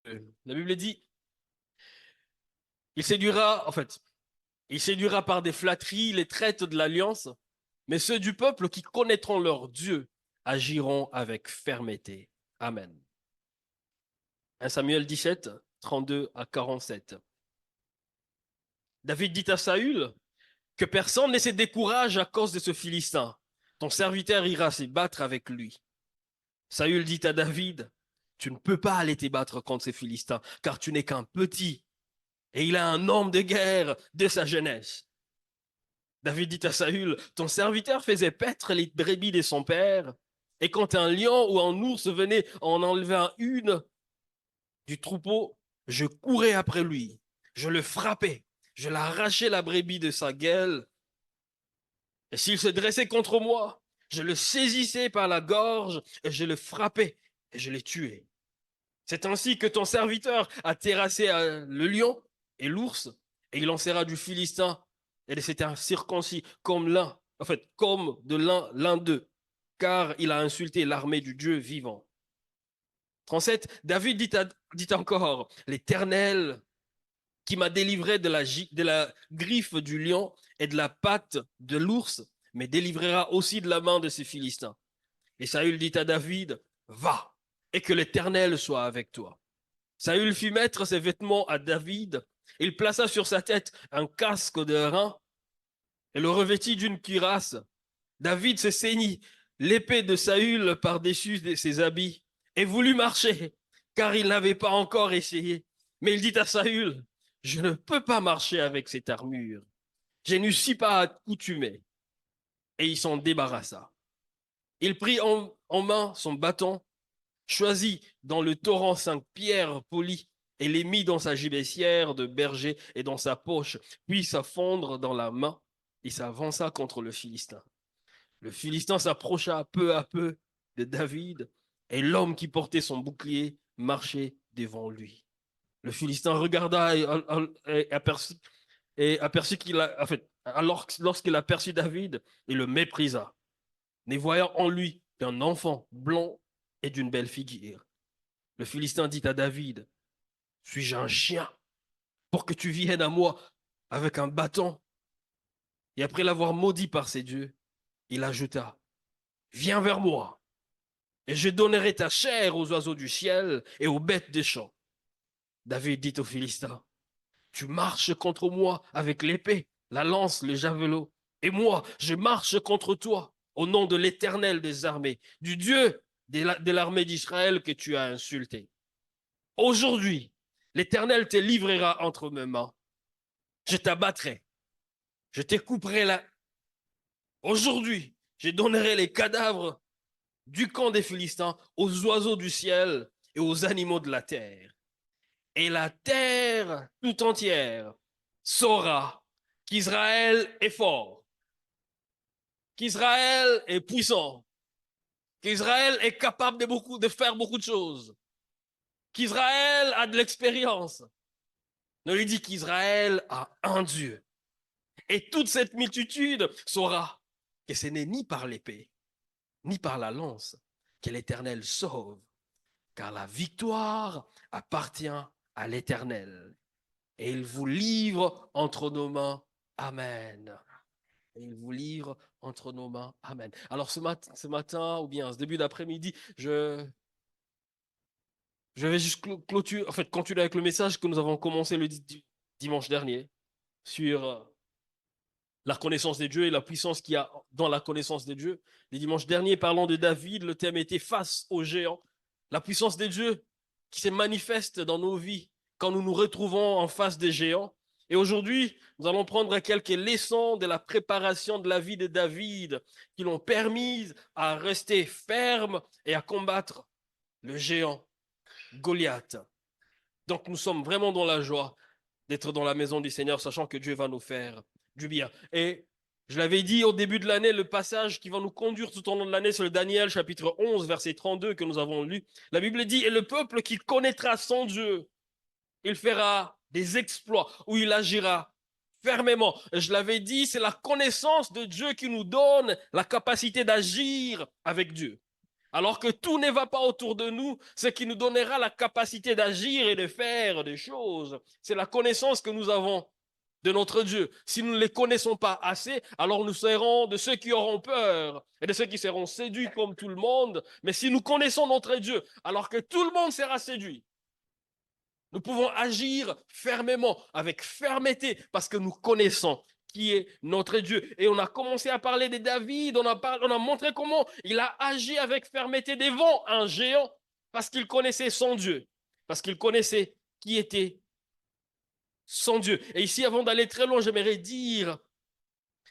La Bible dit, il séduira par des flatteries les traites de l'alliance, mais ceux du peuple qui connaîtront leur Dieu agiront avec fermeté. Amen. 1 Samuel 17, 32 à 47. David dit à Saül que personne ne se décourage à cause de ce Philistin. Ton serviteur ira se battre avec lui. Saül dit à David, tu ne peux pas aller te battre contre ces Philistins, car tu n'es qu'un petit, et il a un homme de guerre de sa jeunesse. David dit à Saül, ton serviteur faisait paître les brebis de son père, et quand un lion ou un ours venait en enlever une du troupeau, je courais après lui, je le frappais, je l'arrachais la brebis de sa gueule, et s'il se dressait contre moi, je le saisissais par la gorge, et je le frappais, et je le tuais. C'est ainsi que ton serviteur a terrassé le lion et l'ours, et il en sera du Philistin et de cet incirconcis comme comme de l'un d'eux, car il a insulté l'armée du Dieu vivant. 37, David dit encore, l'Éternel qui m'a délivré de la griffe du lion et de la patte de l'ours, me délivrera aussi de la main de ces Philistins. Et Saül dit à David, va, et que l'Éternel soit avec toi. Saül fit mettre ses vêtements à David. Il plaça sur sa tête un casque de rein et le revêtit d'une cuirasse. David se ceignit l'épée de Saül par-dessus ses habits et voulut marcher, car il n'avait pas encore essayé. Mais il dit à Saül, je ne peux pas marcher avec cette armure. Je n'y suis pas accoutumé. Et il s'en débarrassa. Il prit en main son bâton, choisit dans le torrent 5 pierres polies et les mit dans sa gibecière de berger et dans sa poche, puis s'affondre dans la main et s'avança contre le Philistin. Le Philistin s'approcha peu à peu de David et l'homme qui portait son bouclier marchait devant lui. Le Philistin regarda et aperçut alors lorsqu'il aperçut David, il le méprisa, ne voyant en lui qu'un enfant blond et d'une belle figure. Le Philistin dit à David, suis-je un chien pour que tu viennes à moi avec un bâton? Et après l'avoir maudit par ses dieux, il ajouta, viens vers moi, et je donnerai ta chair aux oiseaux du ciel et aux bêtes des champs. David dit au Philistin, tu marches contre moi avec l'épée, la lance, le javelot, et moi, je marche contre toi au nom de l'Éternel des armées, du Dieu de l'armée d'Israël que tu as insulté. Aujourd'hui, l'Éternel te livrera entre mes mains. Je t'abattrai, je te couperai la... Aujourd'hui, je donnerai les cadavres du camp des Philistins aux oiseaux du ciel et aux animaux de la terre. Et la terre tout entière saura qu'Israël est fort, qu'Israël est puissant, qu'Israël est capable de faire beaucoup de choses, qu'Israël a de l'expérience. On lui dit qu'Israël a un Dieu. Et toute cette multitude saura que ce n'est ni par l'épée, ni par la lance que l'Éternel sauve, car la victoire appartient à l'Éternel. Et il vous livre entre nos mains. Amen. Et il vous livre entre nos mains. Amen. Alors ce matin, ou bien ce début d'après-midi, je vais juste continuer avec le message que nous avons commencé le dimanche dernier sur la connaissance des dieux et la puissance qu'il y a dans la connaissance des dieux. Les dimanches derniers, parlant de David, le thème était face aux géants. La puissance des dieux qui se manifeste dans nos vies quand nous nous retrouvons en face des géants. Et aujourd'hui, nous allons prendre quelques leçons de la préparation de la vie de David qui l'ont permis à rester ferme et à combattre le géant Goliath. Donc nous sommes vraiment dans la joie d'être dans la maison du Seigneur, sachant que Dieu va nous faire du bien. Et je l'avais dit au début de l'année, le passage qui va nous conduire tout au long de l'année, c'est le Daniel chapitre 11, verset 32 que nous avons lu. La Bible dit, et le peuple qui connaîtra son Dieu, il fera des exploits, ou il agira fermement. Je l'avais dit, c'est la connaissance de Dieu qui nous donne la capacité d'agir avec Dieu. Alors que tout ne va pas autour de nous, ce qui nous donnera la capacité d'agir et de faire des choses, c'est la connaissance que nous avons de notre Dieu. Si nous ne les connaissons pas assez, alors nous serons de ceux qui auront peur et de ceux qui seront séduits comme tout le monde. Mais si nous connaissons notre Dieu, alors que tout le monde sera séduit, nous pouvons agir fermement, avec fermeté, parce que nous connaissons qui est notre Dieu. Et on a commencé à parler de David, on a montré comment il a agi avec fermeté devant un géant, parce qu'il connaissait son Dieu, parce qu'il connaissait qui était son Dieu. Et ici, avant d'aller très loin, j'aimerais dire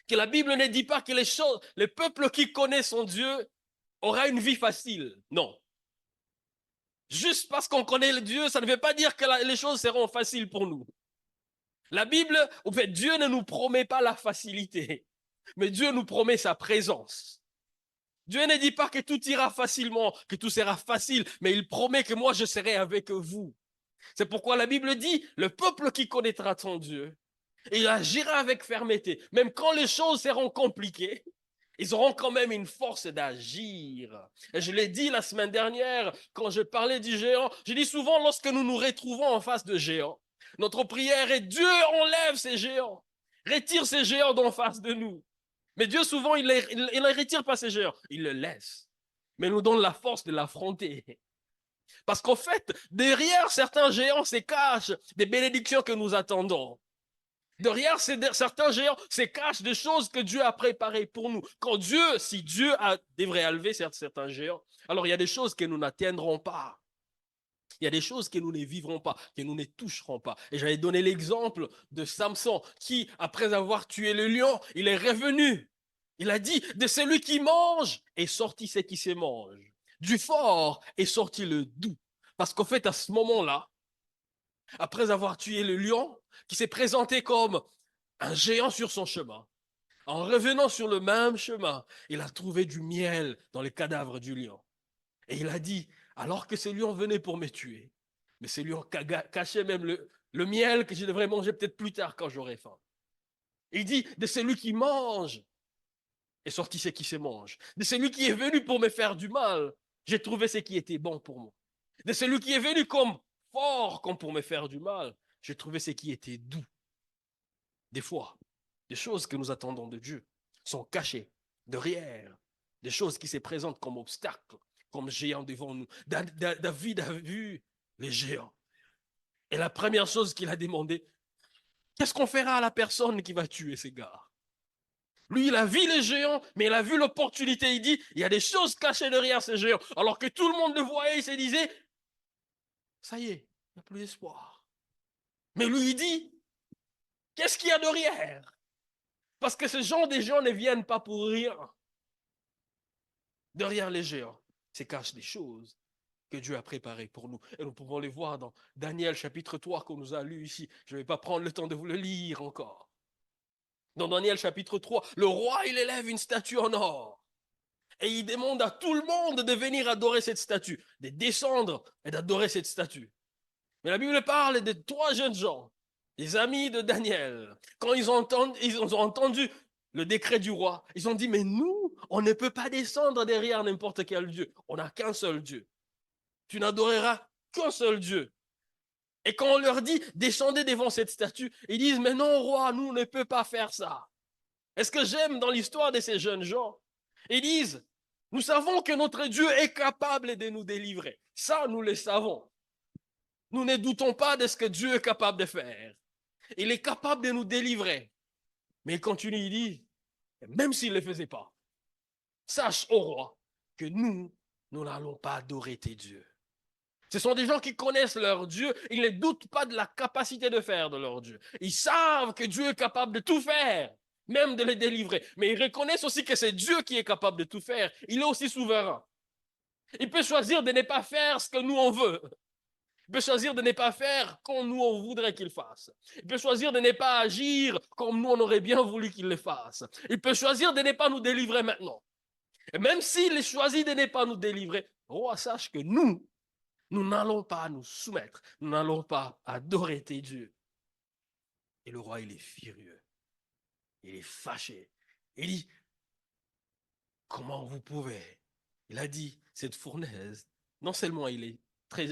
que la Bible ne dit pas que le peuple qui connaît son Dieu aura une vie facile. Non. Juste parce qu'on connaît le Dieu, ça ne veut pas dire que les choses seront faciles pour nous. La Bible, en fait, Dieu ne nous promet pas la facilité, mais Dieu nous promet sa présence. Dieu ne dit pas que tout ira facilement, que tout sera facile, mais il promet que moi je serai avec vous. C'est pourquoi la Bible dit, le peuple qui connaîtra ton Dieu, il agira avec fermeté. Même quand les choses seront compliquées, ils auront quand même une force d'agir. Et je l'ai dit la semaine dernière, quand je parlais du géant, je dis souvent lorsque nous nous retrouvons en face de géants, notre prière est Dieu enlève ces géants, retire ces géants d'en face de nous. Mais Dieu souvent, il ne retire pas ces géants, il le laisse. Mais nous donne la force de l'affronter. Parce qu'en fait, derrière certains géants se cachent des bénédictions que nous attendons. Derrière certains géants se cachent des choses que Dieu a préparées pour nous. Si Dieu devrait enlever certains géants, alors il y a des choses que nous n'atteindrons pas. Il y a des choses que nous ne vivrons pas, que nous ne toucherons pas. Et j'avais donné l'exemple de Samson qui, après avoir tué le lion, il est revenu. Il a dit, de celui qui mange est sorti ce qui se mange. Du fort est sorti le doux. Parce qu'en fait, à ce moment-là, après avoir tué le lion, qui s'est présenté comme un géant sur son chemin, en revenant sur le même chemin, il a trouvé du miel dans les cadavres du lion. Et il a dit, alors que ce lion venait pour me tuer, mais ce lion cachait même le miel que je devrais manger peut-être plus tard quand j'aurai faim. Il dit, de celui qui mange est sorti ce qui se mange. De celui qui est venu pour me faire du mal, j'ai trouvé ce qui était bon pour moi. De celui qui est venu comme fort comme pour me faire du mal, j'ai trouvé ce qui était doux. Des fois, des choses que nous attendons de Dieu sont cachées derrière, des choses qui se présentent comme obstacles, comme géants devant nous. David a vu les géants. Et la première chose qu'il a demandé, qu'est-ce qu'on fera à la personne qui va tuer ces gars? Lui, il a vu les géants, mais il a vu l'opportunité. Il dit, il y a des choses cachées derrière ces géants. Alors que tout le monde le voyait, il se disait, ça y est, il n'y a plus d'espoir. Mais lui, il dit, qu'est-ce qu'il y a derrière? Parce que ce genre de gens ne viennent pas pour rien. Derrière les géants se cachent des choses que Dieu a préparées pour nous. Et nous pouvons les voir dans Daniel chapitre 3 qu'on nous a lu ici. Je ne vais pas prendre le temps de vous le lire encore. Dans Daniel chapitre 3, le roi, il élève une statue en or. Et il demande à tout le monde de venir adorer cette statue, de descendre et d'adorer cette statue. Mais la Bible parle de trois jeunes gens, des amis de Daniel. Quand ils ont entendu le décret du roi, ils ont dit, mais nous, on ne peut pas descendre derrière n'importe quel Dieu. On n'a qu'un seul Dieu. Tu n'adoreras qu'un seul Dieu. Et quand on leur dit, descendez devant cette statue, ils disent, mais non, roi, nous, on ne peut pas faire ça. Et ce que j'aime dans l'histoire de ces jeunes gens, ils disent, nous savons que notre Dieu est capable de nous délivrer. Ça, nous le savons. Nous ne doutons pas de ce que Dieu est capable de faire. Il est capable de nous délivrer. Mais il continue, il dit, même s'il ne le faisait pas, sache, ô roi, que nous n'allons pas adorer tes dieux. Ce sont des gens qui connaissent leur Dieu. Ils ne doutent pas de la capacité de faire de leur Dieu. Ils savent que Dieu est capable de tout faire, même de les délivrer. Mais ils reconnaissent aussi que c'est Dieu qui est capable de tout faire. Il est aussi souverain. Il peut choisir de ne pas faire ce que nous on veut. Il peut choisir de ne pas faire comme nous on voudrait qu'il fasse. Il peut choisir de ne pas agir comme nous on aurait bien voulu qu'il le fasse. Il peut choisir de ne pas nous délivrer maintenant. Et même s'il choisit de ne pas nous délivrer, roi, sache que nous n'allons pas nous soumettre, nous n'allons pas adorer tes dieux. Et le roi, il est furieux, il est fâché. Il dit, comment vous pouvez? Il a dit, cette fournaise, non seulement il est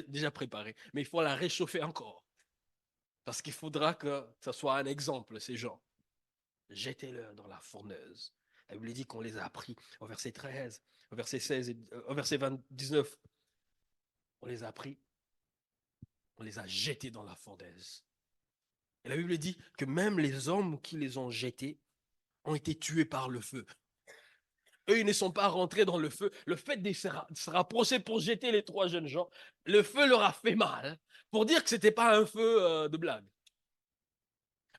déjà préparé, mais il faut la réchauffer encore. Parce qu'il faudra que ça soit un exemple, ces gens. Jetez-le dans la fourneuse. La Bible dit qu'on les a pris au verset 13, au verset 16, au verset 19. On les a pris, on les a jetés dans la fournaise. Et la Bible dit que même les hommes qui les ont jetés ont été tués par le feu. Eux, ils ne sont pas rentrés dans le feu. Le fait de se rapprocher pour jeter les trois jeunes gens, le feu leur a fait mal pour dire que ce n'était pas un feu de blague.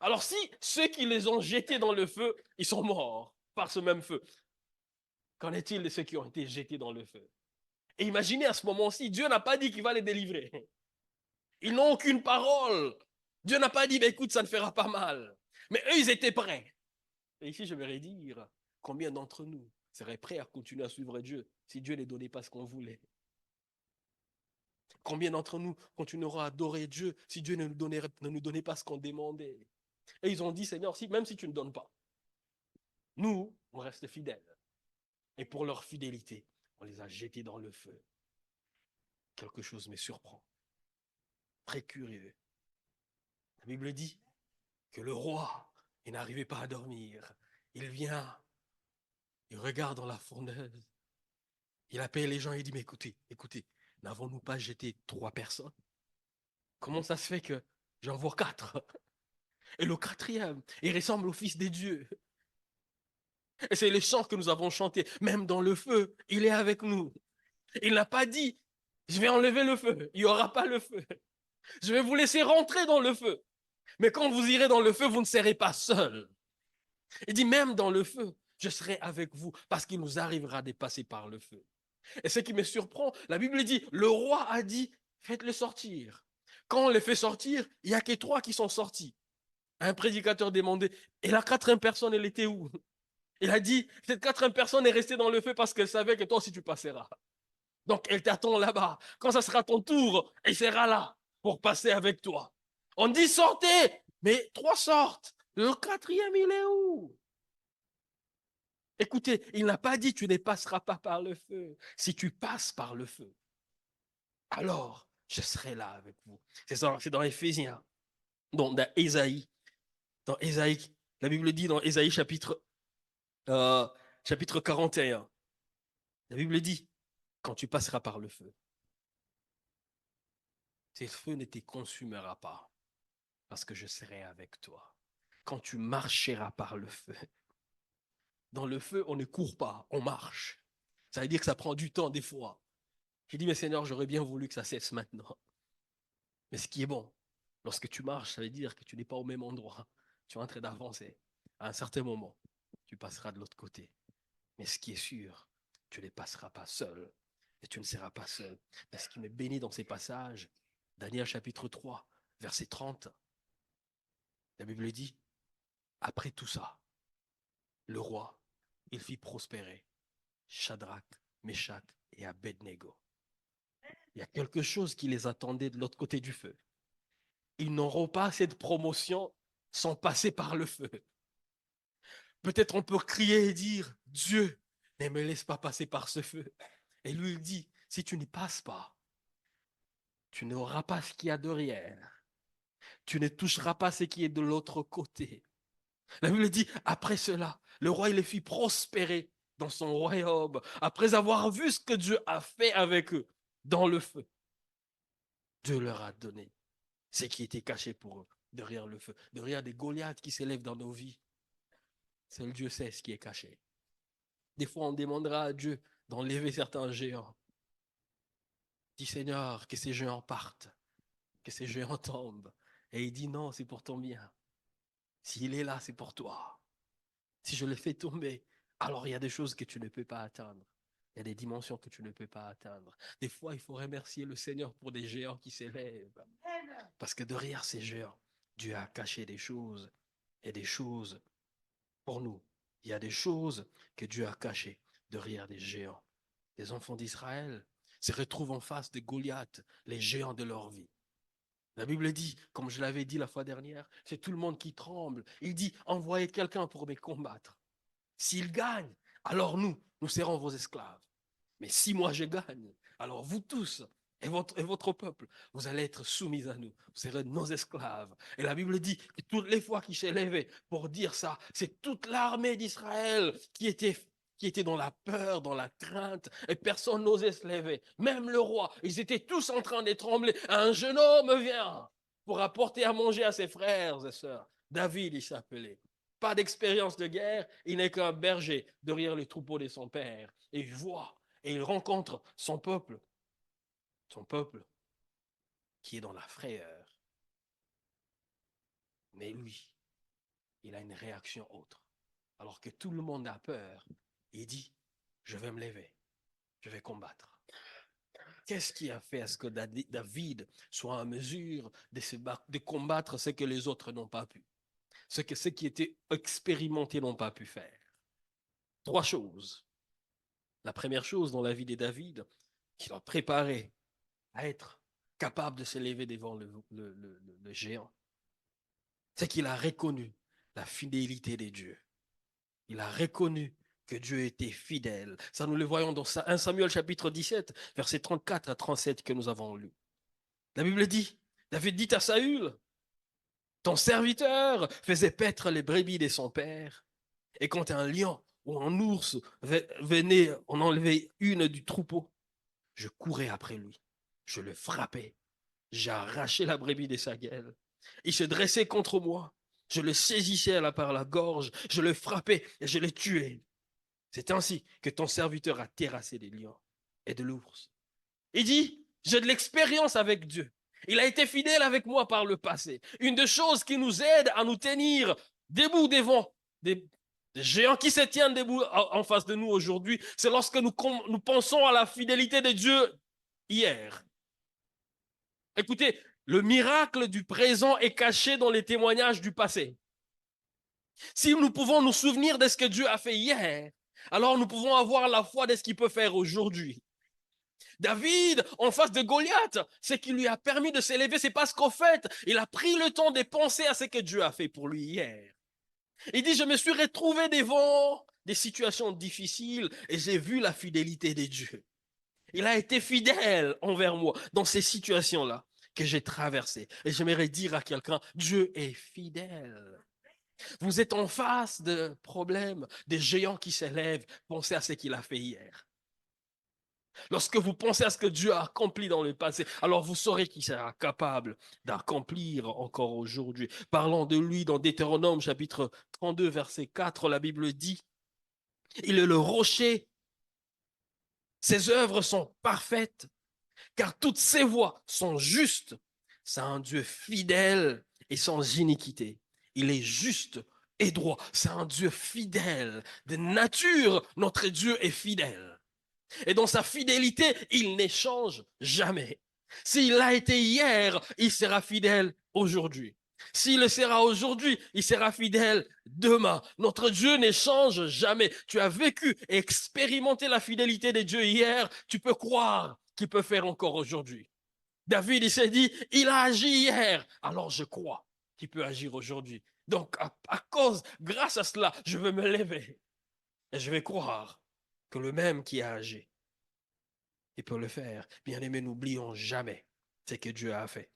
Alors si ceux qui les ont jetés dans le feu, ils sont morts par ce même feu, qu'en est-il de ceux qui ont été jetés dans le feu? Et imaginez à ce moment-ci, Dieu n'a pas dit qu'il va les délivrer. Ils n'ont aucune parole. Dieu n'a pas dit, bah, écoute, ça ne fera pas mal. Mais eux, ils étaient prêts. Et ici, je vais dire, combien d'entre nous seraient prêts à continuer à suivre Dieu si Dieu ne donnait pas ce qu'on voulait? Combien d'entre nous continueront à adorer Dieu si Dieu ne nous donnait pas ce qu'on demandait? Et ils ont dit, Seigneur, même si tu ne donnes pas, nous, on reste fidèles. Et pour leur fidélité, on les a jetés dans le feu. Quelque chose me surprend. Très curieux. La Bible dit que le roi, il n'arrivait pas à dormir. Il vient, il regarde dans la fourneuse. Il appelle les gens et il dit, mais écoutez, écoutez, n'avons-nous pas jeté 3 personnes? Comment ça se fait que j'en vois 4? Et le quatrième, il ressemble au Fils des dieux. Et c'est le chant que nous avons chanté. Même dans le feu, il est avec nous. Il n'a pas dit, je vais enlever le feu. Il n'y aura pas le feu. Je vais vous laisser rentrer dans le feu. Mais quand vous irez dans le feu, vous ne serez pas seul. Il dit, même dans le feu, je serai avec vous parce qu'il nous arrivera de passer par le feu. Et ce qui me surprend, la Bible dit, le roi a dit, faites-le sortir. Quand on les fait sortir, il n'y a que 3 qui sont sortis. Un prédicateur demandait, et la 4e personne, elle était où? Il a dit, cette 4e personne est restée dans le feu parce qu'elle savait que toi aussi tu passeras. Donc elle t'attend là-bas. Quand ça sera ton tour, elle sera là pour passer avec toi. On dit sortez, mais 3 sortent. Le 4e, il est où? Écoutez, il n'a pas dit tu ne passeras pas par le feu. Si tu passes par le feu, alors je serai là avec vous. C'est dans Éphésiens, dans Ésaïe. Dans Ésaïe, la Bible dit dans Ésaïe chapitre 41, la Bible dit, quand tu passeras par le feu, ce feu ne te consumera pas parce que je serai avec toi. Quand tu marcheras par le feu, dans le feu, on ne court pas, on marche. Ça veut dire que ça prend du temps des fois. J'ai dit, mais Seigneur, j'aurais bien voulu que ça cesse maintenant. Mais ce qui est bon, lorsque tu marches, ça veut dire que tu n'es pas au même endroit. Tu es en train d'avancer. À un certain moment, tu passeras de l'autre côté. Mais ce qui est sûr, tu ne passeras pas seul. Et tu ne seras pas seul. Mais ce qui me bénit dans ces passages, Daniel chapitre 3, verset 30, la Bible dit, après tout ça, le roi, il fit prospérer Shadrach, Meshach et Abednego. Il y a quelque chose qui les attendait de l'autre côté du feu. Ils n'auront pas cette promotion sans passer par le feu. Peut-être on peut crier et dire, Dieu, ne me laisse pas passer par ce feu. Et lui, il dit, si tu n'y passes pas, tu n'auras pas ce qu'il y a derrière. Tu ne toucheras pas ce qui est de l'autre côté. La Bible dit, après cela, le roi, il les fit prospérer dans son royaume, après avoir vu ce que Dieu a fait avec eux dans le feu. Dieu leur a donné ce qui était caché pour eux, derrière le feu, derrière des Goliaths qui s'élèvent dans nos vies. Seul Dieu sait ce qui est caché. Des fois, on demandera à Dieu d'enlever certains géants. Dis Seigneur, que ces géants partent, que ces géants tombent. Et il dit non, c'est pour ton bien. S'il est là, c'est pour toi. Si je le fais tomber, alors il y a des choses que tu ne peux pas atteindre. Il y a des dimensions que tu ne peux pas atteindre. Des fois, il faut remercier le Seigneur pour des géants qui s'élèvent. Parce que derrière ces géants, Dieu a caché des choses et des choses pour nous. Il y a des choses que Dieu a cachées derrière des géants. Les enfants d'Israël se retrouvent en face de Goliath, les géants de leur vie. La Bible dit, comme je l'avais dit la fois dernière, c'est tout le monde qui tremble. Il dit, envoyez quelqu'un pour me combattre. S'il gagne, alors nous serons vos esclaves. Mais si moi je gagne, alors vous tous et votre peuple, vous allez être soumis à nous. Vous serez nos esclaves. Et la Bible dit que toutes les fois qu'il s'est levé pour dire ça, c'est toute l'armée d'Israël qui était dans la peur, dans la crainte, et personne n'osait se lever. Même le roi, ils étaient tous en train de trembler. Un jeune homme vient pour apporter à manger à ses frères et sœurs. David, il s'appelait. Pas d'expérience de guerre, il n'est qu'un berger derrière les troupeaux de son père. Et il voit, et il rencontre son peuple qui est dans la frayeur. Mais lui, il a une réaction autre. Alors que tout le monde a peur, il dit, je vais me lever, je vais combattre. Qu'est-ce qui a fait à ce que David soit en mesure de combattre ce que les autres n'ont pas pu, ce que ceux qui étaient expérimentés n'ont pas pu faire? Trois choses. La première chose dans la vie de David, qu'il a préparé à être capable de s'élever devant le géant, c'est qu'il a reconnu la fidélité de Dieu. Il a reconnu que Dieu était fidèle. Ça, nous le voyons dans 1 Samuel chapitre 17, versets 34 à 37 que nous avons lu. La Bible dit, David dit à Saül, ton serviteur faisait paître les brebis de son père, et quand un lion ou un ours venait en enlever une du troupeau, je courais après lui, je le frappais, j'ai arraché la brebis de sa gueule. Il se dressait contre moi, je le saisissais par la gorge, je le frappais et je le tuais. C'est ainsi que ton serviteur a terrassé des lions et de l'ours. Il dit, j'ai de l'expérience avec Dieu. Il a été fidèle avec moi par le passé. Une des choses qui nous aide à nous tenir debout devant des géants qui se tiennent debout en face de nous aujourd'hui, c'est lorsque nous pensons à la fidélité de Dieu hier. Écoutez, le miracle du présent est caché dans les témoignages du passé. Si nous pouvons nous souvenir de ce que Dieu a fait hier, alors nous pouvons avoir la foi de ce qu'il peut faire aujourd'hui. David, en face de Goliath, ce qui lui a permis de s'élever, c'est parce qu'en fait, il a pris le temps de penser à ce que Dieu a fait pour lui hier. Il dit, je me suis retrouvé devant des situations difficiles et j'ai vu la fidélité de Dieu. Il a été fidèle envers moi dans ces situations-là que j'ai traversées. Et j'aimerais dire à quelqu'un, Dieu est fidèle. Vous êtes en face de problèmes, des géants qui s'élèvent. Pensez à ce qu'il a fait hier. Lorsque vous pensez à ce que Dieu a accompli dans le passé, alors vous saurez qu'il sera capable d'accomplir encore aujourd'hui. Parlons de lui dans Deutéronome chapitre 32, verset 4, la Bible dit, il est le rocher, ses œuvres sont parfaites, car toutes ses voies sont justes. C'est un Dieu fidèle et sans iniquité. Il est juste et droit. C'est un Dieu fidèle. De nature, notre Dieu est fidèle. Et dans sa fidélité, il n'échange jamais. S'il a été hier, il sera fidèle aujourd'hui. S'il le sera aujourd'hui, il sera fidèle demain. Notre Dieu n'échange jamais. Tu as vécu et expérimenté la fidélité de Dieu hier, tu peux croire qu'il peut faire encore aujourd'hui. David, il s'est dit, il a agi hier, alors je crois qu'il peut agir aujourd'hui. Donc, grâce à cela, je vais me lever et je vais croire que le même qui a agi, il peut le faire. Bien-aimés, n'oublions jamais ce que Dieu a fait.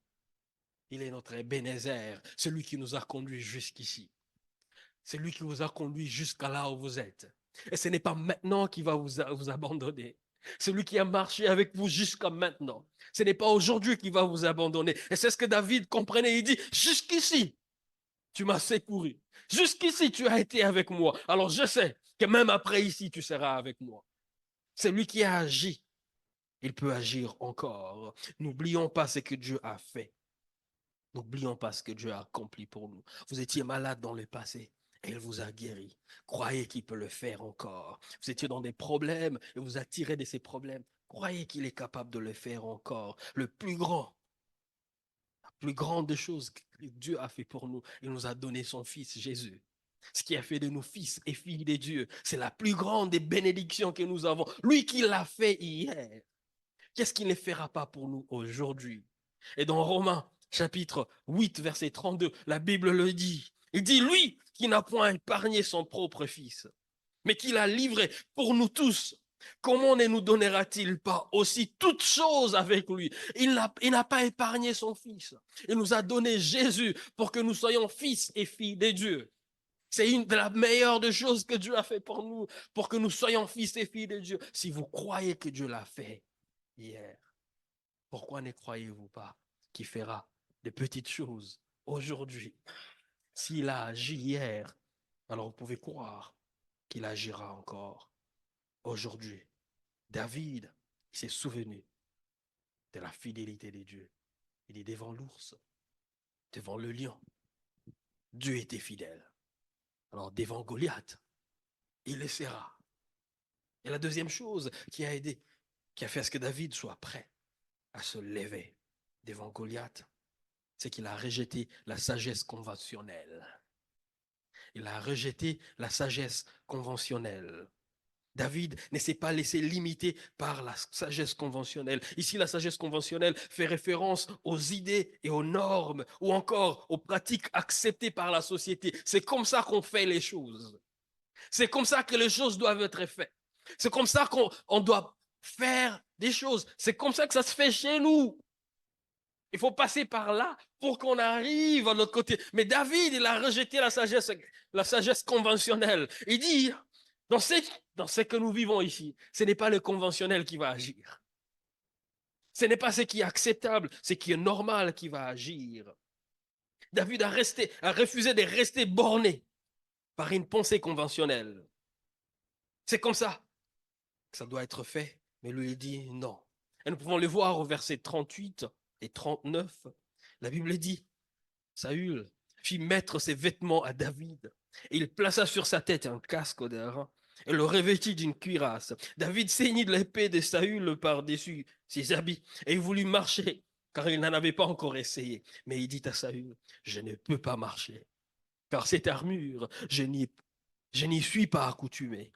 Il est notre Ebenezer, celui qui nous a conduits jusqu'ici. Celui qui vous a conduit jusqu'à là où vous êtes. Et ce n'est pas maintenant qu'il va vous abandonner. Celui qui a marché avec vous jusqu'à maintenant. Ce n'est pas aujourd'hui qu'il va vous abandonner. Et c'est ce que David comprenait. Il dit, jusqu'ici, tu m'as secouru. Jusqu'ici, tu as été avec moi. Alors je sais que même après ici, tu seras avec moi. C'est lui qui a agi. Il peut agir encore. N'oublions pas ce que Dieu a fait. N'oublions pas ce que Dieu a accompli pour nous. Vous étiez malade dans le passé et il vous a guéri. Croyez qu'il peut le faire encore. Vous étiez dans des problèmes et vous a tiré de ces problèmes. Croyez qu'il est capable de le faire encore. Le plus grand, la plus grande des choses que Dieu a fait pour nous, il nous a donné son Fils Jésus. Ce qui a fait de nous fils et filles de Dieu, c'est la plus grande des bénédictions que nous avons. Lui qui l'a fait hier, qu'est-ce qu'il ne fera pas pour nous aujourd'hui? Et dans Romains chapitre 8, verset 32, la Bible le dit. Il dit, lui qui n'a point épargné son propre fils, mais qui l'a livré pour nous tous Comment ne nous donnera-t-il pas aussi toutes choses avec lui? Il n'a pas épargné son Fils. Il nous a donné Jésus pour que nous soyons fils et filles de Dieu. C'est une de la meilleures des choses que Dieu a fait pour nous, pour que nous soyons fils et filles de Dieu. Si vous croyez que Dieu l'a fait hier, pourquoi ne croyez-vous pas qu'il fera de petites choses aujourd'hui? S'il a agi hier, alors vous pouvez croire qu'il agira encore aujourd'hui. David, il s'est souvenu de la fidélité de Dieu. Il est devant l'ours, devant le lion. Dieu était fidèle. Alors devant Goliath, il le sera. Et la deuxième chose qui a aidé, qui a fait à ce que David soit prêt à se lever devant Goliath, c'est qu'il a rejeté la sagesse conventionnelle. Il a rejeté la sagesse conventionnelle. David ne s'est pas laissé limiter par la sagesse conventionnelle. Ici, la sagesse conventionnelle fait référence aux idées et aux normes ou encore aux pratiques acceptées par la société. C'est comme ça qu'on fait les choses. C'est comme ça que les choses doivent être faites. C'est comme ça qu'on doit faire des choses. C'est comme ça que ça se fait chez nous. Il faut passer par là pour qu'on arrive à l'autre côté. Mais David, il a rejeté la sagesse conventionnelle. Il dit, dans ce que nous vivons ici, ce n'est pas le conventionnel qui va agir. Ce n'est pas ce qui est acceptable, ce qui est normal qui va agir. David a refusé de rester borné par une pensée conventionnelle. C'est comme ça que ça doit être fait. Mais lui, il dit non. Et nous pouvons le voir au verset 38 et 39. La Bible dit, Saül fit mettre ses vêtements à David et il plaça sur sa tête un casque d'airain et le revêtit d'une cuirasse. David ceignit de l'épée de Saül par-dessus ses habits et il voulut marcher car il n'en avait pas encore essayé. Mais il dit à Saül, je ne peux pas marcher car cette armure, je n'y suis pas accoutumé.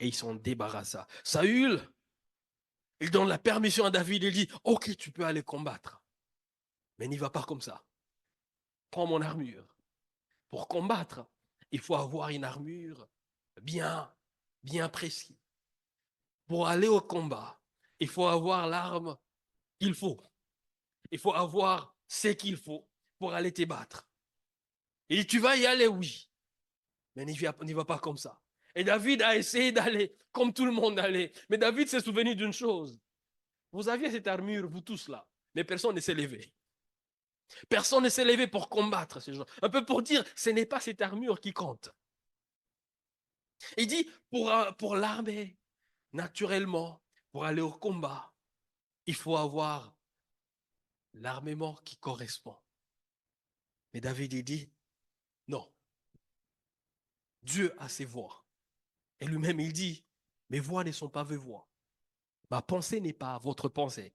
Et il s'en débarrassa. Saül, il donne la permission à David, il dit, ok, tu peux aller combattre, mais n'y va pas comme ça. Prends mon armure. Pour combattre, il faut avoir une armure bien précise. Pour aller au combat, il faut avoir l'arme qu'il faut. Il faut avoir ce qu'il faut pour aller te battre. Et tu vas y aller, oui, mais n'y va pas comme ça. Et David a essayé d'aller comme tout le monde allait. Mais David s'est souvenu d'une chose. Vous aviez cette armure, vous tous là, mais personne ne s'est levé. Personne ne s'est levé pour combattre ces gens. Un peu pour dire, ce n'est pas cette armure qui compte. Il dit, pour l'armée, naturellement, pour aller au combat, il faut avoir l'armement qui correspond. Mais David, il dit, non, Dieu a ses voies. Et lui-même, il dit, mes voies ne sont pas vos voies. Ma pensée n'est pas votre pensée.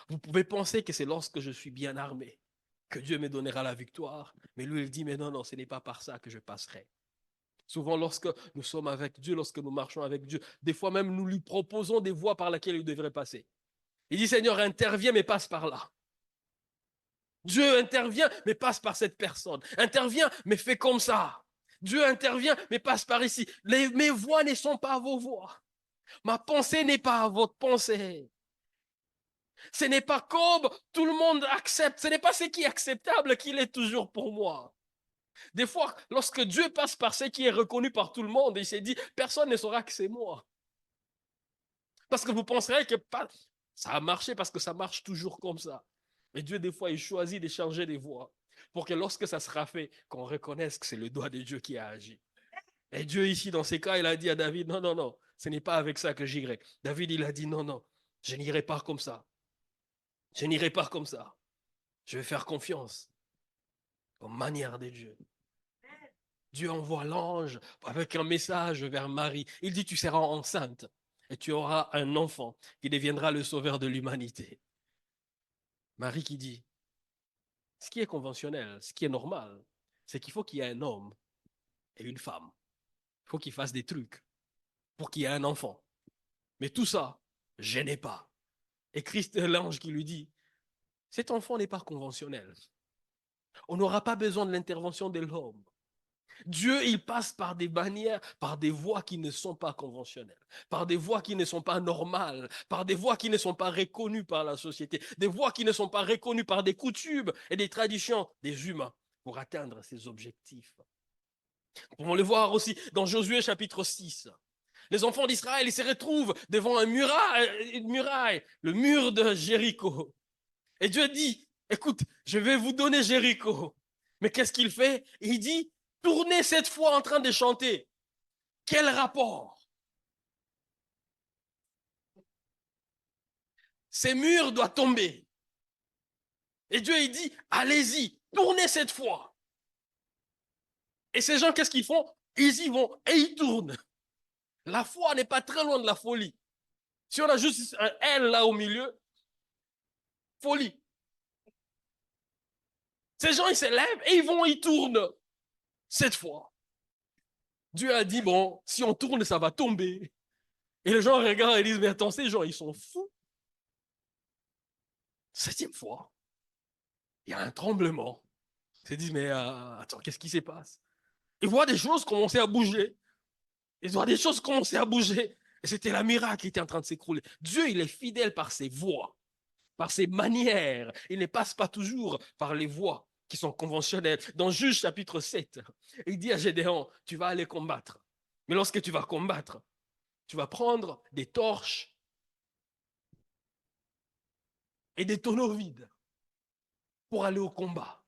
Vous pouvez penser que c'est lorsque je suis bien armé que Dieu me donnera la victoire. Mais lui, il dit, mais non, ce n'est pas par ça que je passerai. Souvent, lorsque nous sommes avec Dieu, lorsque nous marchons avec Dieu, des fois même, nous lui proposons des voies par lesquelles il devrait passer. Il dit, Seigneur, interviens, mais passe par là. Dieu intervient, mais passe par cette personne. Intervient, mais fais comme ça. Dieu intervient, mais passe par ici. Mes voix ne sont pas vos voix. Ma pensée n'est pas votre pensée. Ce n'est pas comme tout le monde accepte. Ce n'est pas ce qui est acceptable qu'il est toujours pour moi. Des fois, lorsque Dieu passe par ce qui est reconnu par tout le monde, il s'est dit, personne ne saura que c'est moi. Parce que vous penserez que ça a marché parce que ça marche toujours comme ça. Mais Dieu, des fois, il choisit de changer des voies pour que lorsque ça sera fait, qu'on reconnaisse que c'est le doigt de Dieu qui a agi. Et Dieu, ici, dans ces cas, il a dit à David, non, ce n'est pas avec ça que j'irai. David, il a dit, non, je n'irai pas comme ça. Je n'irai pas comme ça. Je vais faire confiance aux manières de Dieu. Dieu envoie l'ange avec un message vers Marie. Il dit, tu seras enceinte et tu auras un enfant qui deviendra le sauveur de l'humanité. Marie qui dit, ce qui est conventionnel, ce qui est normal, c'est qu'il faut qu'il y ait un homme et une femme. Il faut qu'ils fassent des trucs pour qu'il y ait un enfant. Mais tout ça, je n'ai pas. Et Christ, l'ange qui lui dit, cet enfant n'est pas conventionnel. On n'aura pas besoin de l'intervention de l'homme. Dieu, il passe par des bannières, par des voies qui ne sont pas conventionnelles, par des voies qui ne sont pas normales, par des voies qui ne sont pas reconnues par la société, des voies qui ne sont pas reconnues par des coutumes et des traditions des humains pour atteindre ses objectifs. Nous pouvons le voir aussi dans Josué chapitre 6. Les enfants d'Israël, ils se retrouvent devant une muraille, le mur de Jéricho. Et Dieu dit, écoute, je vais vous donner Jéricho. Mais qu'est-ce qu'il fait? Il dit, tournez cette fois en train de chanter. Quel rapport? Ces murs doivent tomber. Et Dieu, il dit, allez-y, tournez cette fois. Et ces gens, qu'est-ce qu'ils font? Ils y vont et ils tournent. La foi n'est pas très loin de la folie. Si on a juste un L là au milieu, folie. Ces gens, ils se lèvent et ils tournent. Cette fois, Dieu a dit, bon, si on tourne, ça va tomber. Et les gens regardent et disent, mais attends, ces gens, ils sont fous. Septième fois, il y a un tremblement. Ils se disent, mais attends, qu'est-ce qui se passe? Ils voient des choses commencer à bouger. Ils voient des choses commencer à bouger. Et c'était la miracle qui était en train de s'écrouler. Dieu, il est fidèle par ses voies, par ses manières. Il ne passe pas toujours par les voies qui sont conventionnelles. Dans Juge chapitre 7, il dit à Gédéon, tu vas aller combattre. Mais lorsque tu vas combattre, tu vas prendre des torches et des tonneaux vides pour aller au combat.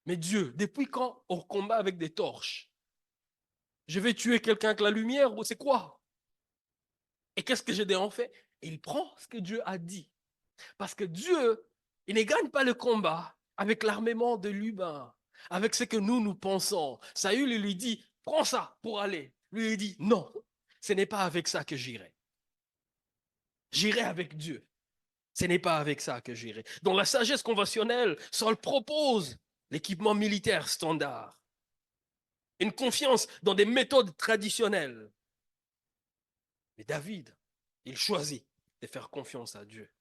Mais Dieu, depuis quand on combat avec des torches? Je vais tuer quelqu'un avec la lumière ou c'est quoi? Et qu'est-ce que Gédéon fait? Il prend ce que Dieu a dit. Parce que Dieu, il ne gagne pas le combat avec l'armement de l'humain, avec ce que nous pensons. Saül lui dit, prends ça pour aller. Lui, il dit, non, ce n'est pas avec ça que j'irai. J'irai avec Dieu. Ce n'est pas avec ça que j'irai. Dans la sagesse conventionnelle, Saul propose l'équipement militaire standard, une confiance dans des méthodes traditionnelles. Mais David, il choisit de faire confiance à Dieu,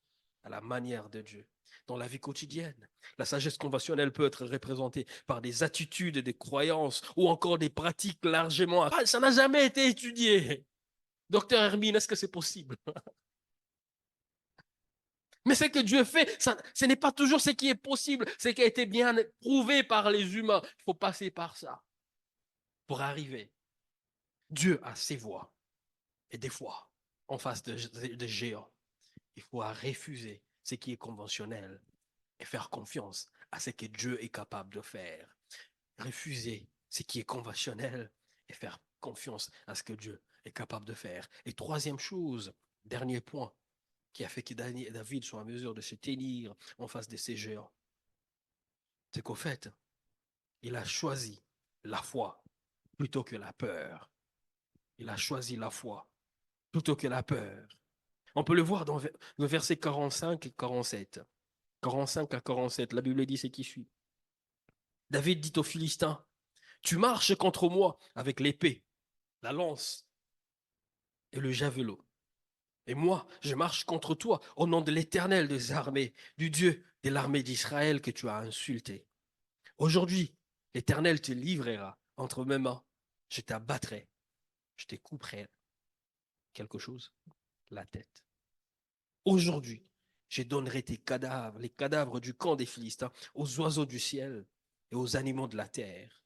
à la manière de Dieu. Dans la vie quotidienne, la sagesse conventionnelle peut être représentée par des attitudes, des croyances ou encore des pratiques largement... Ah, ça n'a jamais été étudié. Docteur Hermine, est-ce que c'est possible? Mais ce que Dieu fait, ce n'est pas toujours ce qui est possible, ce qui a été bien prouvé par les humains. Il faut passer par ça pour arriver. Dieu a ses voies. Et des fois, en face de géants, il faut refuser ce qui est conventionnel et faire confiance à ce que Dieu est capable de faire. Refuser ce qui est conventionnel et faire confiance à ce que Dieu est capable de faire. Et troisième chose, dernier point, qui a fait que David soit en mesure de se tenir en face de ces géants, c'est qu'au fait, il a choisi la foi plutôt que la peur. Il a choisi la foi plutôt que la peur. On peut le voir dans le verset 45 et 47. 45 à 47, la Bible dit ce qui suit. David dit aux Philistins, tu marches contre moi avec l'épée, la lance et le javelot. Et moi, je marche contre toi au nom de l'Éternel des armées, du Dieu de l'armée d'Israël que tu as insulté. Aujourd'hui, l'Éternel te livrera entre mes mains. Je t'abattrai, je te couperai quelque chose, la tête. Aujourd'hui, je donnerai tes cadavres, les cadavres du camp des Philistins, aux oiseaux du ciel et aux animaux de la terre.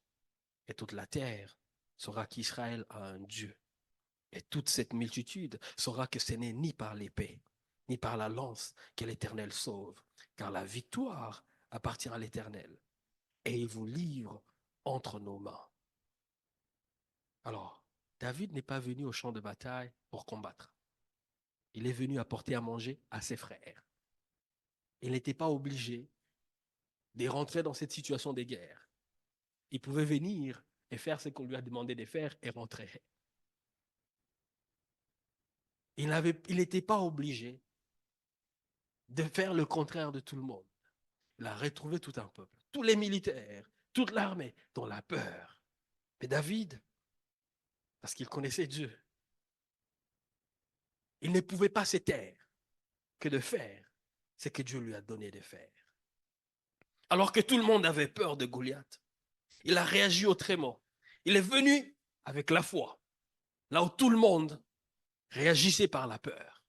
Et toute la terre saura qu'Israël a un Dieu. Et toute cette multitude saura que ce n'est ni par l'épée, ni par la lance que l'Éternel sauve, car la victoire appartient à l'Éternel. Et il vous livre entre nos mains. Alors, David n'est pas venu au champ de bataille pour combattre. Il est venu apporter à manger à ses frères. Il n'était pas obligé de rentrer dans cette situation de guerre. Il pouvait venir et faire ce qu'on lui a demandé de faire et rentrer. Il n'était pas obligé de faire le contraire de tout le monde. Il a retrouvé tout un peuple, tous les militaires, toute l'armée, dans la peur. Mais David, parce qu'il connaissait Dieu, il ne pouvait pas se taire que de faire ce que Dieu lui a donné de faire. Alors que tout le monde avait peur de Goliath, il a réagi autrement. Il est venu avec la foi, là où tout le monde réagissait par la peur.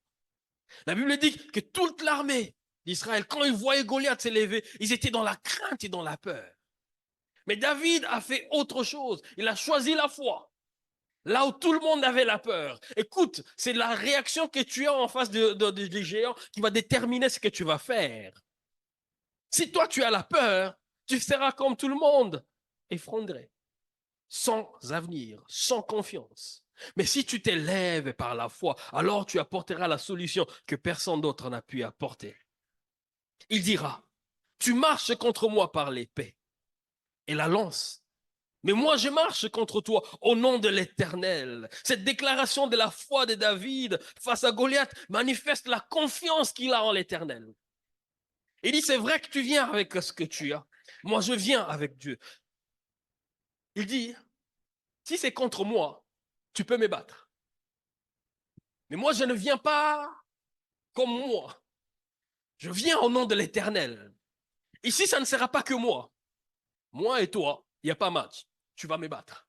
La Bible dit que toute l'armée d'Israël, quand ils voyaient Goliath s'élever, ils étaient dans la crainte et dans la peur. Mais David a fait autre chose. Il a choisi la foi. Là où tout le monde avait la peur. Écoute, c'est la réaction que tu as en face des géants qui va déterminer ce que tu vas faire. Si toi tu as la peur, tu seras comme tout le monde, effondré, sans avenir, sans confiance. Mais si tu t'élèves par la foi, alors tu apporteras la solution que personne d'autre n'a pu apporter. Il dira, tu marches contre moi par l'épée et la lance. Mais moi, je marche contre toi au nom de l'Éternel. Cette déclaration de la foi de David face à Goliath manifeste la confiance qu'il a en l'Éternel. Il dit, c'est vrai que tu viens avec ce que tu as. Moi, je viens avec Dieu. Il dit, si c'est contre moi, tu peux me battre. Mais moi, je ne viens pas comme moi. Je viens au nom de l'Éternel. Ici, ça ne sera pas que moi. Moi et toi, il n'y a pas match. Tu vas me battre.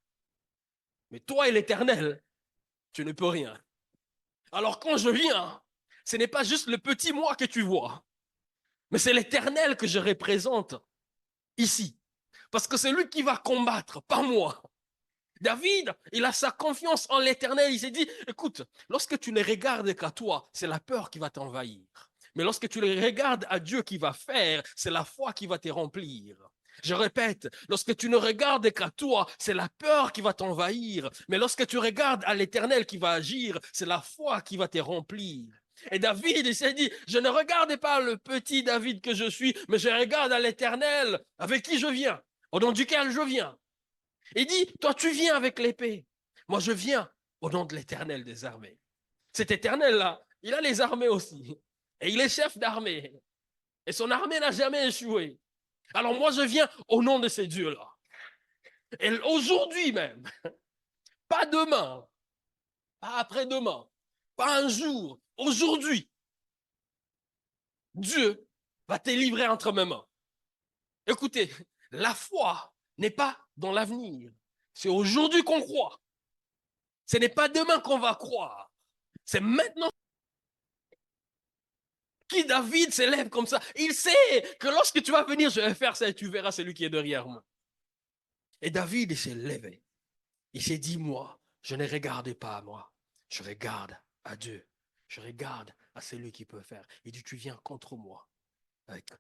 Mais toi et l'Éternel, tu ne peux rien. Alors quand je viens, ce n'est pas juste le petit moi que tu vois, mais c'est l'Éternel que je représente ici. Parce que c'est lui qui va combattre, pas moi. David, il a sa confiance en l'Éternel. Il s'est dit, écoute, lorsque tu ne regardes qu'à toi, c'est la peur qui va t'envahir. Mais lorsque tu le regardes à Dieu qui va faire, c'est la foi qui va te remplir. Je répète, lorsque tu ne regardes qu'à toi, c'est la peur qui va t'envahir. Mais lorsque tu regardes à l'Éternel qui va agir, c'est la foi qui va te remplir. Et David, il s'est dit, je ne regarde pas le petit David que je suis, mais je regarde à l'Éternel avec qui je viens, au nom duquel je viens. Il dit, toi tu viens avec l'épée. Moi je viens au nom de l'Éternel des armées. Cet Éternel-là, il a les armées aussi. Et il est chef d'armée. Et son armée n'a jamais échoué. Alors moi je viens au nom de ces dieux-là. Et aujourd'hui même, pas demain, pas après-demain, pas un jour, aujourd'hui, Dieu va te livrer entre mes mains. Écoutez, la foi n'est pas dans l'avenir. C'est aujourd'hui qu'on croit. Ce n'est pas demain qu'on va croire. C'est maintenant que David s'élève comme ça. Il sait que lorsque tu vas venir, je vais faire ça et tu verras celui qui est derrière moi. Et David, il s'est levé. Il s'est dit, moi, je ne regarde pas à moi. Je regarde à Dieu. Je regarde à celui qui peut faire. Il dit, tu viens contre moi avec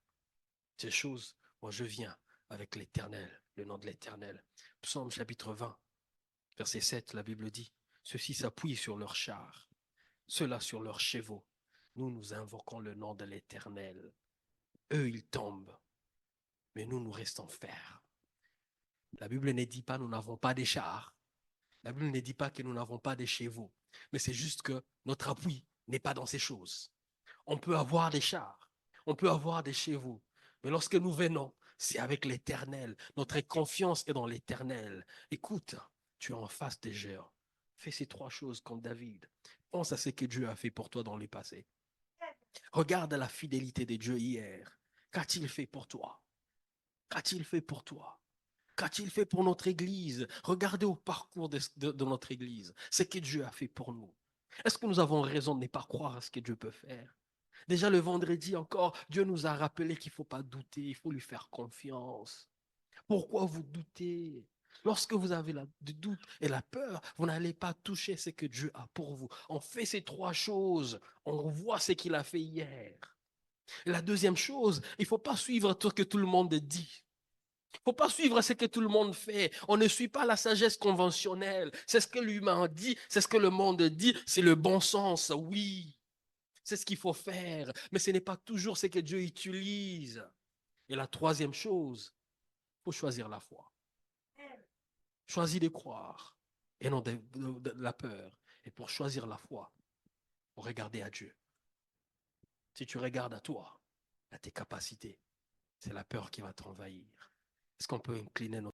ces choses. Moi, je viens avec l'Éternel, le nom de l'Éternel. Psaume chapitre 20, verset 7, la Bible dit, ceux-ci s'appuient sur leurs chars, ceux-là sur leurs chevaux. Nous invoquons le nom de l'Éternel. Eux, ils tombent, mais nous restons fermes. La Bible ne dit pas nous n'avons pas des chars. La Bible ne dit pas que nous n'avons pas des chevaux. Mais c'est juste que notre appui n'est pas dans ces choses. On peut avoir des chars, on peut avoir des chevaux. Mais lorsque nous venons, c'est avec l'Éternel. Notre confiance est dans l'Éternel. Écoute, tu es en face des géants. Fais ces trois choses comme David. Pense à ce que Dieu a fait pour toi dans le passé. Regarde la fidélité de Dieu hier. Qu'a-t-il fait pour toi? Qu'a-t-il fait pour toi? Qu'a-t-il fait pour notre Église? Regardez au parcours de notre Église. Ce que Dieu a fait pour nous. Est-ce que nous avons raison de ne pas croire à ce que Dieu peut faire? Déjà le vendredi encore, Dieu nous a rappelé qu'il ne faut pas douter, il faut lui faire confiance. Pourquoi vous doutez? Lorsque vous avez du doute et la peur, vous n'allez pas toucher ce que Dieu a pour vous. On fait ces trois choses. On voit ce qu'il a fait hier. Et la deuxième chose, il ne faut pas suivre ce que tout le monde dit. Il ne faut pas suivre ce que tout le monde fait. On ne suit pas la sagesse conventionnelle. C'est ce que l'humain dit, c'est ce que le monde dit, c'est le bon sens, oui. C'est ce qu'il faut faire, mais ce n'est pas toujours ce que Dieu utilise. Et la troisième chose, il faut choisir la foi. Choisis de croire et non de la peur. Et pour choisir la foi, il faut regarder à Dieu. Si tu regardes à toi, à tes capacités, c'est la peur qui va t'envahir. Est-ce qu'on peut incliner nos